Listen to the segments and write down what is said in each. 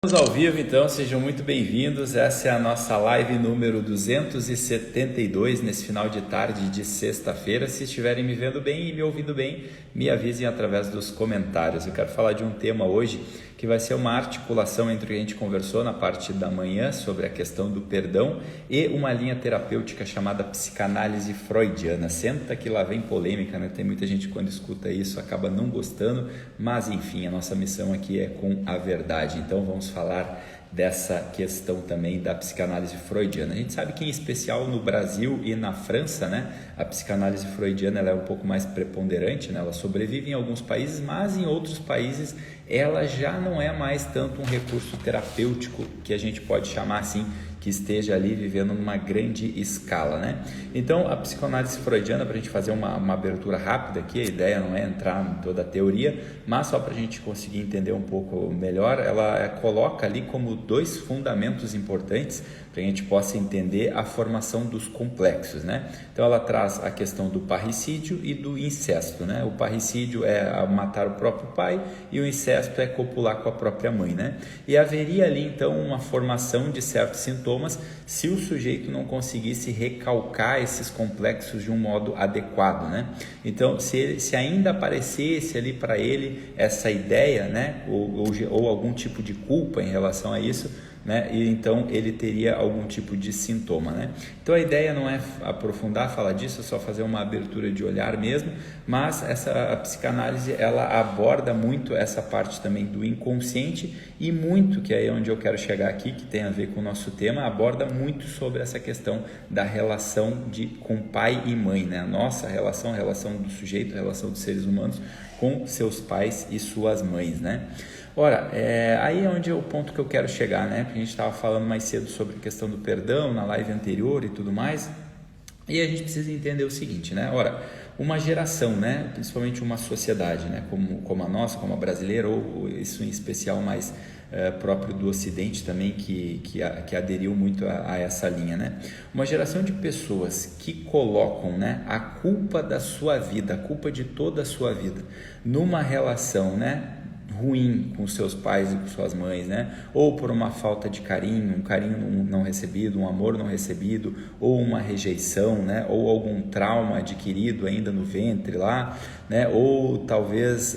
Estamos ao vivo, então, sejam muito bem-vindos. Essa é a nossa live número 272 nesse final de tarde de sexta-feira. Se estiverem me vendo bem e me ouvindo bem, me avisem através dos comentários. Eu quero falar de um tema hoje que vai ser uma articulação entre o que a gente conversou na parte da manhã sobre a questão do perdão e uma linha terapêutica chamada psicanálise freudiana. Senta que lá vem polêmica, né? Tem muita gente que quando escuta isso acaba não gostando, mas enfim, a nossa missão aqui é com a verdade. Então vamos falar dessa questão também da psicanálise freudiana. A gente sabe que em especial no Brasil e na França, né, a psicanálise freudiana ela é um pouco mais preponderante, né? Ela sobrevive em alguns países, mas em outros países ela já não é mais tanto um recurso terapêutico que a gente pode chamar assim, que esteja ali vivendo numa grande escala, né? Então, a psicanálise freudiana, para a gente fazer uma abertura rápida aqui, a ideia não é entrar em toda a teoria, mas só para a gente conseguir entender um pouco melhor, ela coloca ali como dois fundamentos importantes para a gente possa entender a formação dos complexos, né? Então, ela traz a questão do parricídio e do incesto, né? O parricídio é matar o próprio pai e o incesto é copular com a própria mãe, né? E haveria ali, então, uma formação de certos sintomas se o sujeito não conseguisse recalcar esses complexos de um modo adequado, né? Então, se ainda aparecesse ali para ele essa ideia, né? Ou algum tipo de culpa em relação a isso, né? E então ele teria algum tipo de sintoma, né? Então a ideia não é aprofundar, falar disso, é só fazer uma abertura de olhar mesmo, mas a psicanálise ela aborda muito essa parte também do inconsciente e muito, que é onde eu quero chegar aqui, que tem a ver com o nosso tema, aborda muito sobre essa questão da relação com pai e mãe, né? A nossa relação, a relação do sujeito, a relação dos seres humanos com seus pais e suas mães, né? Ora, aí é onde é o ponto que eu quero chegar, né? Porque a gente estava falando mais cedo sobre a questão do perdão na live anterior e tudo mais, e a gente precisa entender o seguinte, né? Ora, uma geração, né? Principalmente uma sociedade, né? Como a nossa, como a brasileira, ou isso em especial mais próprio do Ocidente também, que aderiu muito a essa linha, né? Uma geração de pessoas que colocam, né, a culpa da sua vida, a culpa de toda a sua vida, numa relação, né, ruim com seus pais e com suas mães, né? Ou por uma falta de carinho, um carinho não recebido, um amor não recebido, ou uma rejeição, né? Ou algum trauma adquirido ainda no ventre lá, né? Ou talvez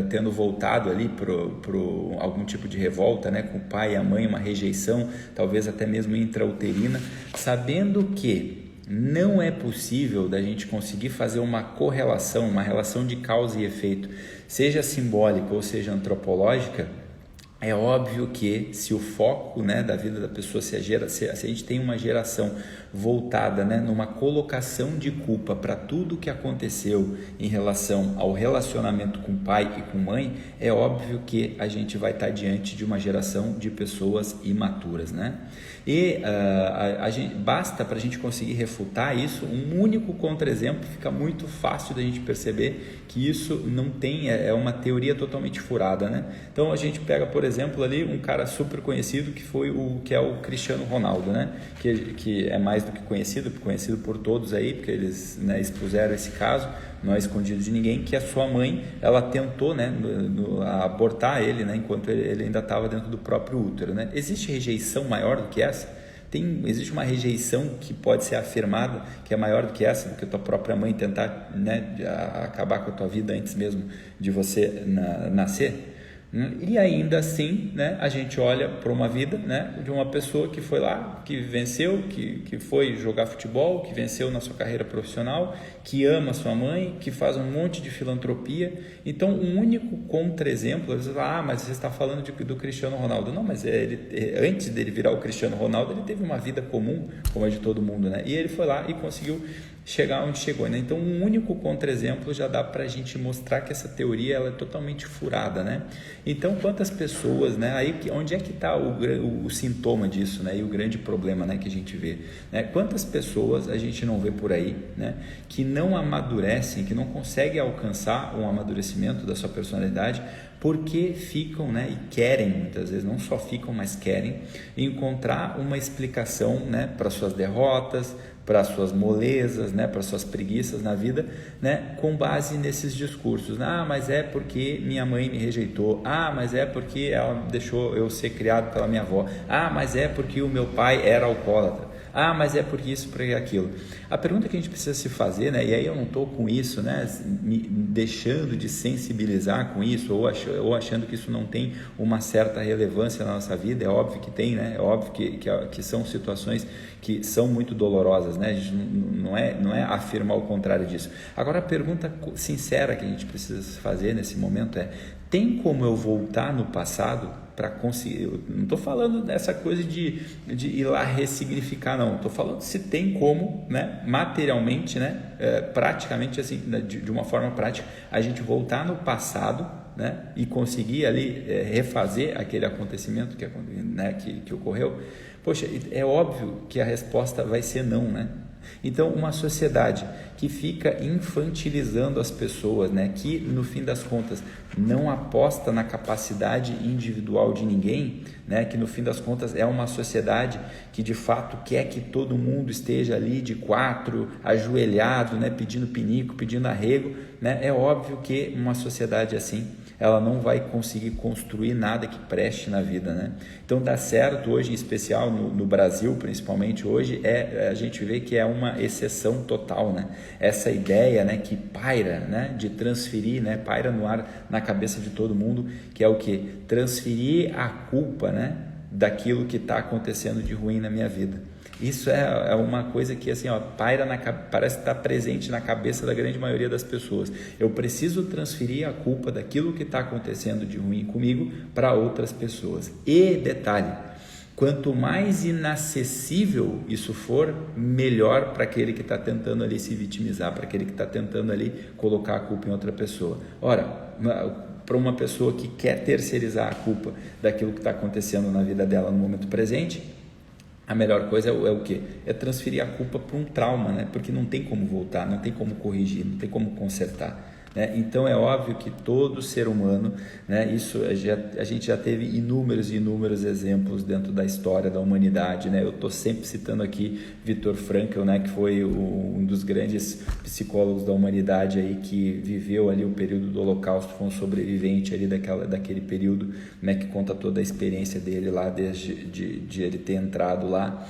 tendo voltado ali pro algum tipo de revolta, né? Com o pai e a mãe, uma rejeição, talvez até mesmo intrauterina, sabendo que não é possível da gente conseguir fazer uma correlação, uma relação de causa e efeito, seja simbólica ou seja antropológica. É óbvio que se o foco, né, da vida da pessoa, se a gente tem uma geração voltada, né, numa colocação de culpa para tudo que aconteceu em relação ao relacionamento com pai e com mãe, é óbvio que a gente vai estar diante de uma geração de pessoas imaturas, né? E basta para a gente conseguir refutar isso, um único contra-exemplo, fica muito fácil da gente perceber que isso não tem, é uma teoria totalmente furada, né? Então a gente pega, por exemplo, ali um cara super conhecido que é o Cristiano Ronaldo, né? Que é mais do que conhecido por todos aí, porque eles, né, expuseram esse caso, não é escondido de ninguém, que a sua mãe, ela tentou, né, abortar ele, né, enquanto ele ainda estava dentro do próprio útero, né? Existe rejeição maior do que essa? Existe uma rejeição que pode ser afirmada, que é maior do que essa, do que a tua própria mãe tentar, né, acabar com a tua vida antes mesmo de você nascer? E ainda assim, né, a gente olha para uma vida, né, de uma pessoa que foi lá, que venceu, que foi jogar futebol, que venceu na sua carreira profissional, que ama sua mãe, que faz um monte de filantropia. Então, um único contra-exemplo, você fala, mas você está falando do Cristiano Ronaldo. Não, mas antes dele virar o Cristiano Ronaldo, ele teve uma vida comum, como a de todo mundo, né? E ele foi lá e conseguiu chegar onde chegou, né? Então, um único contra-exemplo já dá para a gente mostrar que essa teoria ela é totalmente furada, né? Então, quantas pessoas, né? Aí, onde é que está o sintoma disso, né? E o grande problema, né, que a gente vê, né? Quantas pessoas a gente não vê por aí, né, que não amadurecem, que não conseguem alcançar um amadurecimento da sua personalidade porque ficam, né, e querem, muitas vezes não só ficam, mas querem encontrar uma explicação, né, para suas derrotas, para suas molezas, né, para suas preguiças na vida, né, com base nesses discursos. Ah, mas é porque minha mãe me rejeitou. Ah, mas é porque ela deixou eu ser criado pela minha avó. Ah, mas é porque o meu pai era alcoólatra. Ah, mas é porque isso, porque aquilo. A pergunta que a gente precisa se fazer, né, e aí eu não estou com isso, né, me deixando de sensibilizar com isso, ou achando que isso não tem uma certa relevância na nossa vida. É óbvio que tem, né, é óbvio que são situações que são muito dolorosas, né, a gente não é afirmar o contrário disso. Agora, a pergunta sincera que a gente precisa fazer nesse momento é: tem como eu voltar no passado para conseguir? Eu não estou falando dessa coisa de ir lá ressignificar, não. Estou falando se tem como, né, materialmente, né, praticamente assim, de uma forma prática, a gente voltar no passado, né, e conseguir ali refazer aquele acontecimento que ocorreu. Poxa, é óbvio que a resposta vai ser não, né? Então, uma sociedade que fica infantilizando as pessoas, né, que no fim das contas não aposta na capacidade individual de ninguém, né, que no fim das contas é uma sociedade que de fato quer que todo mundo esteja ali de quatro, ajoelhado, né, pedindo pinico, pedindo arrego, né, é óbvio que uma sociedade assim, ela não vai conseguir construir nada que preste na vida, né? Então, dá certo hoje, em especial no Brasil, principalmente hoje, a gente vê que é uma exceção total, né? Essa ideia, né, que paira, né, de transferir, né, paira no ar na cabeça de todo mundo, que é o quê? Transferir a culpa, né, daquilo que está acontecendo de ruim na minha vida. Isso é uma coisa que assim, parece estar presente na cabeça da grande maioria das pessoas. Eu preciso transferir a culpa daquilo que está acontecendo de ruim comigo para outras pessoas. E detalhe, quanto mais inacessível isso for, melhor para aquele que está tentando ali se vitimizar, para aquele que está tentando ali colocar a culpa em outra pessoa. Ora, para uma pessoa que quer terceirizar a culpa daquilo que está acontecendo na vida dela no momento presente, a melhor coisa é o quê? É transferir a culpa para um trauma, né? Porque não tem como voltar, não tem como corrigir, não tem como consertar, né? Então é óbvio que todo ser humano, né, isso a gente já teve inúmeros e inúmeros exemplos dentro da história da humanidade, né? Eu estou sempre citando aqui Viktor Frankl, né, que foi um dos grandes psicólogos da humanidade aí, que viveu ali o período do Holocausto, foi um sobrevivente ali daquele período, né, que conta toda a experiência dele lá, desde de ele ter entrado lá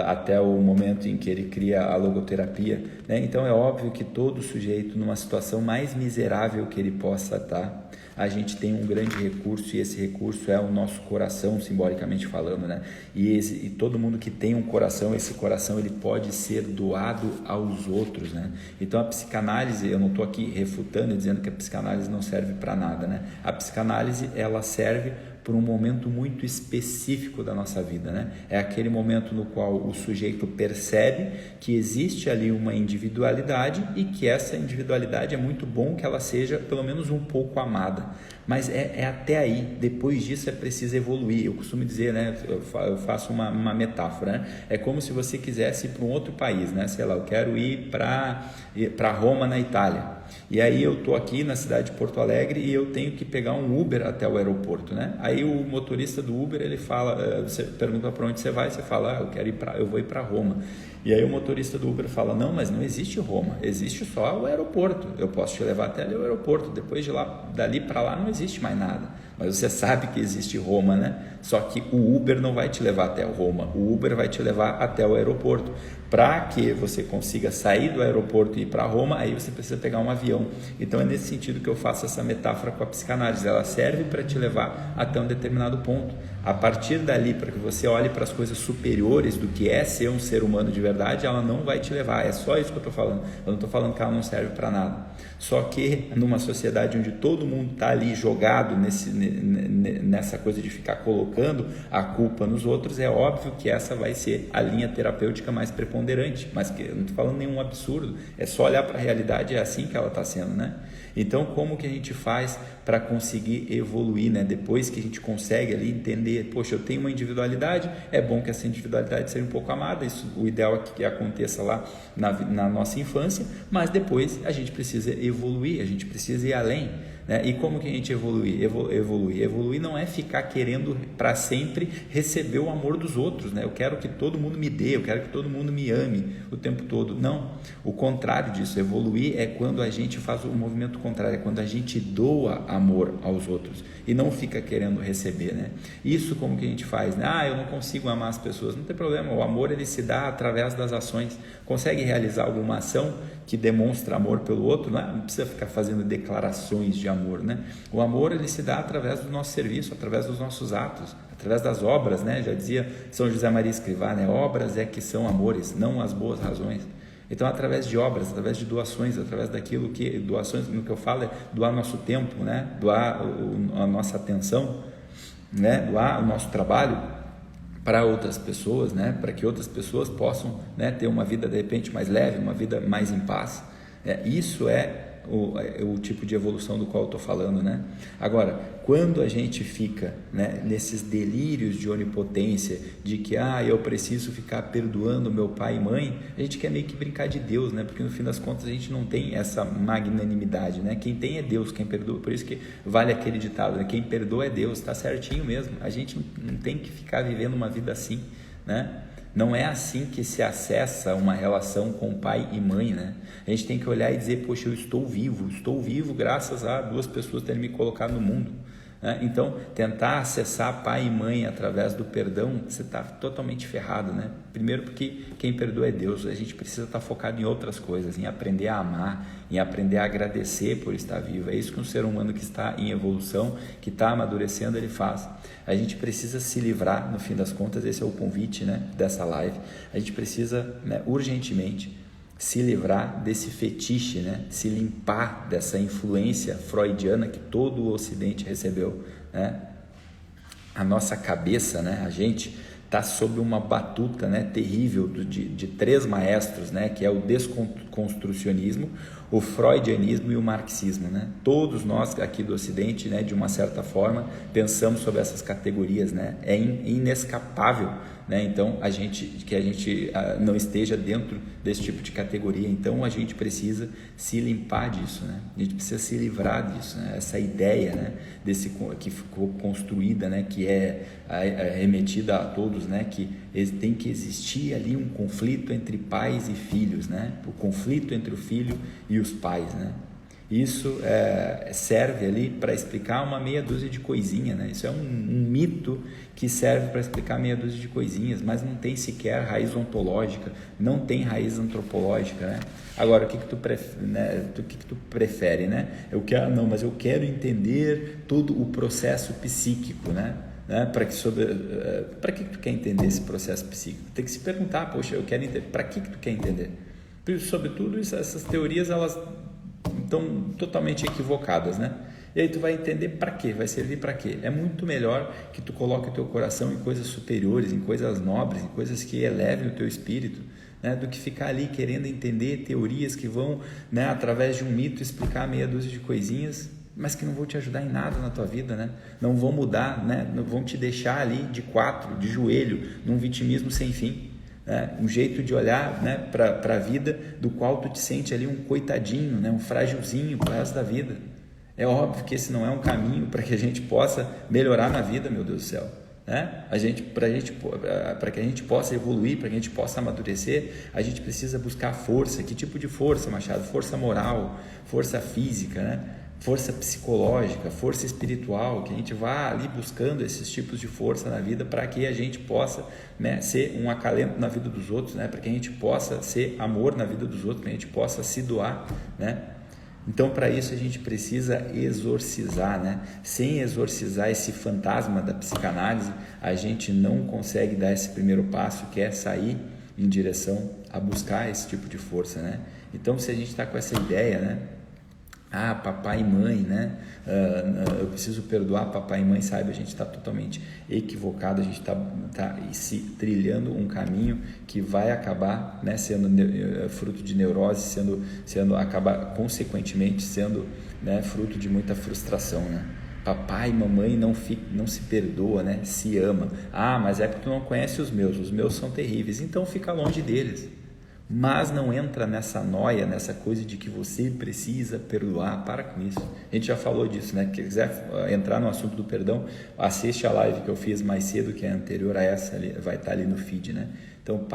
até o momento em que ele cria a logoterapia, né? Então é óbvio que todo sujeito, numa situação mais miserável que ele possa estar, a gente tem um grande recurso, e esse recurso é o nosso coração, simbolicamente falando, né? E todo mundo que tem um coração, esse coração ele pode ser doado aos outros, né? Então a psicanálise, eu não estou aqui refutando e dizendo que a psicanálise não serve para nada, né? A psicanálise, ela serve por um momento muito específico da nossa vida, né? É aquele momento no qual o sujeito percebe que existe ali uma individualidade e que essa individualidade é muito bom que ela seja pelo menos um pouco amada, mas é até aí. Depois disso é preciso evoluir. Eu costumo dizer, né, eu faço uma metáfora, né? É como se você quisesse ir para um outro país, né? Sei lá, eu quero ir para Roma, na Itália. E aí eu estou aqui na cidade de Porto Alegre e eu tenho que pegar um Uber até o aeroporto, né? Aí o motorista do Uber, ele fala, você pergunta para onde você vai, você fala, eu vou ir para Roma. E aí o motorista do Uber fala, não, mas não existe Roma, existe só o aeroporto, eu posso te levar até ali o aeroporto, depois dali para lá não existe mais nada, mas você sabe que existe Roma, né? Só que o Uber não vai te levar até Roma, o Uber vai te levar até o aeroporto. Para que você consiga sair do aeroporto e ir para Roma, aí você precisa pegar um avião. Então é nesse sentido que eu faço essa metáfora com a psicanálise. Ela serve para te levar até um determinado ponto. A partir dali, para que você olhe para as coisas superiores do que é ser um ser humano de verdade, ela não vai te levar. É só isso que eu estou falando. Eu não estou falando que ela não serve para nada. Só que numa sociedade onde todo mundo está ali jogado nessa coisa de ficar colocando a culpa nos outros, é óbvio que essa vai ser a linha terapêutica mais preponderante. Mas que eu não estou falando nenhum absurdo. É só olhar para a realidade, é assim que ela está sendo, né? Então, como que a gente faz para conseguir evoluir, né? Depois que a gente consegue ali entender, poxa, eu tenho uma individualidade, é bom que essa individualidade seja um pouco amada, isso, o ideal é que aconteça lá na nossa infância, mas depois a gente precisa evoluir, a gente precisa ir além, né? E como que a gente evolui? Evoluir não é ficar querendo para sempre receber o amor dos outros, né? Eu quero que todo mundo me dê, eu quero que todo mundo me ame o tempo todo. Não, o contrário disso. Evoluir é quando a gente faz o movimento contrário, é quando a gente doa amor aos outros e não fica querendo receber, né? Isso como que a gente faz, né? Eu não consigo amar as pessoas. Não tem problema, o amor ele se dá através das ações. Consegue realizar alguma ação que demonstra amor pelo outro, não precisa ficar fazendo declarações de amor, né? O amor ele se dá através do nosso serviço, através dos nossos atos, através das obras, né? Já dizia São José Maria Escrivá, né? Obras é que são amores, não as boas razões. Então, através de obras, através de doações, através daquilo que, doações, no que eu falo é doar nosso tempo, né? Doar a nossa atenção, né? Doar o nosso trabalho para outras pessoas, né? Para que outras pessoas possam, né, ter uma vida de repente mais leve, uma vida mais em paz. Isso é o tipo de evolução do qual eu estou falando, né? Agora, quando a gente fica, né, nesses delírios de onipotência, de que eu preciso ficar perdoando meu pai e mãe, a gente quer meio que brincar de Deus, né? Porque no fim das contas a gente não tem essa magnanimidade, né? Quem tem é Deus, quem perdoa. Por isso que vale aquele ditado, né? Quem perdoa é Deus, está certinho mesmo. A gente não tem que ficar vivendo uma vida assim, né? Não é assim que se acessa uma relação com pai e mãe, né? A gente tem que olhar e dizer, poxa, eu estou vivo graças a duas pessoas terem me colocado no mundo, né? Então, tentar acessar pai e mãe através do perdão, você está totalmente ferrado, né? Primeiro porque quem perdoa é Deus, a gente precisa estar focado em outras coisas, em aprender a amar, em aprender a agradecer por estar vivo. É isso que um ser humano que está em evolução, que está amadurecendo, ele faz. A gente precisa se livrar, no fim das contas, esse é o convite, né, dessa live. A gente precisa, né, urgentemente se livrar desse fetiche, né, se limpar dessa influência freudiana que todo o Ocidente recebeu, né? A nossa cabeça, né, a gente está sob uma batuta, né, terrível de três maestros, né, que é o desconstrucionismo, o freudianismo e o marxismo, né? Todos nós aqui do Ocidente, né, de uma certa forma, pensamos sobre essas categorias, né? É inescapável, né? Então, que a gente não esteja dentro desse tipo de categoria. Então, a gente precisa se limpar disso, né? A gente precisa se livrar disso, né? Essa ideia, né, que ficou construída, né, que é remetida a todos, né, que tem que existir ali um conflito entre pais e filhos, né? O conflito entre o filho e os pais, né? Isso serve ali para explicar uma meia dúzia de coisinhas, né? Isso é um mito que serve para explicar meia dúzia de coisinhas, mas não tem sequer raiz ontológica, não tem raiz antropológica, né? Agora, o que tu prefere, né? Mas eu quero entender todo o processo psíquico, né? Para que tu quer entender esse processo psíquico? Tem que se perguntar, poxa, eu quero entender, para que tu quer entender? Sobretudo essas teorias, elas estão totalmente equivocadas, né? E aí tu vai entender para quê, vai servir para quê. É muito melhor que tu coloque o teu coração em coisas superiores, em coisas nobres, em coisas que elevem o teu espírito, né? Do que ficar ali querendo entender teorias que vão, né, através de um mito explicar meia dúzia de coisinhas, mas que não vão te ajudar em nada na tua vida, né? Não vão mudar, né? Não vão te deixar ali de joelho, num vitimismo sem fim. Um jeito de olhar, né, para a vida, do qual tu te sente ali um coitadinho, né, um frágilzinho para o resto da vida. É óbvio que esse não é um caminho para que a gente possa melhorar na vida, meu Deus do céu, né? Para que a gente possa evoluir, para que a gente possa amadurecer, a gente precisa buscar força. Que tipo de força, Machado? Força moral, força física, né? Força psicológica, força espiritual, que a gente vá ali buscando esses tipos de força na vida para que a gente possa, né, ser um acalento na vida dos outros, né, para que a gente possa ser amor na vida dos outros, para que a gente possa se doar, né? Então, para isso a gente precisa exorcizar, né? Sem exorcizar esse fantasma da psicanálise, a gente não consegue dar esse primeiro passo, que é sair em direção a buscar esse tipo de força, né? Então, se a gente está com essa ideia, né? Papai e mãe, né? Eu preciso perdoar papai e mãe, sabe? A gente está totalmente equivocado, a gente está se trilhando um caminho que vai acabar, né, sendo fruto de neurose, acabar consequentemente sendo, né, fruto de muita frustração, né? Papai e mamãe não se perdoa, né? Se ama. Mas é porque tu não conhece os meus são terríveis, então fica longe deles. mas não entra nessa noia, nessa coisa de que você precisa perdoar. Para com isso. A gente já falou disso, né? Quem quiser entrar no assunto do perdão, assiste a live que eu fiz mais cedo, que é anterior a essa, vai estar ali no feed, né? Então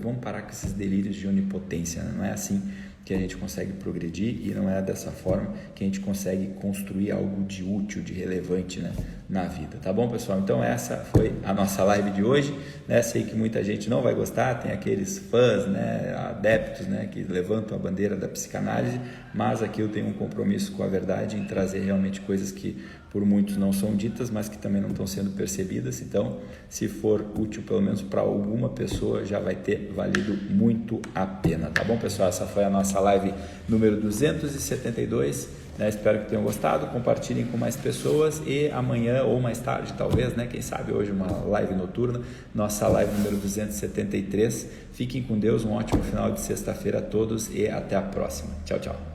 vamos parar com esses delírios de onipotência, né? Não é assim que a gente consegue progredir e não é dessa forma que a gente consegue construir algo de útil, de relevante, né, na vida, tá bom, pessoal? Então essa foi a nossa live de hoje, né? Sei que muita gente não vai gostar, tem aqueles fãs, né, adeptos, né, que levantam a bandeira da psicanálise, mas aqui eu tenho um compromisso com a verdade em trazer realmente coisas que por muitos não são ditas, mas que também não estão sendo percebidas. Então, se for útil pelo menos para alguma pessoa, já vai ter valido muito a pena, tá bom, pessoal? Essa foi a nossa live número 272, né? Espero que tenham gostado, compartilhem com mais pessoas e amanhã ou mais tarde, talvez, né? Quem sabe hoje uma live noturna, nossa live número 273. Fiquem com Deus, um ótimo final de sexta-feira a todos e até a próxima. Tchau, tchau.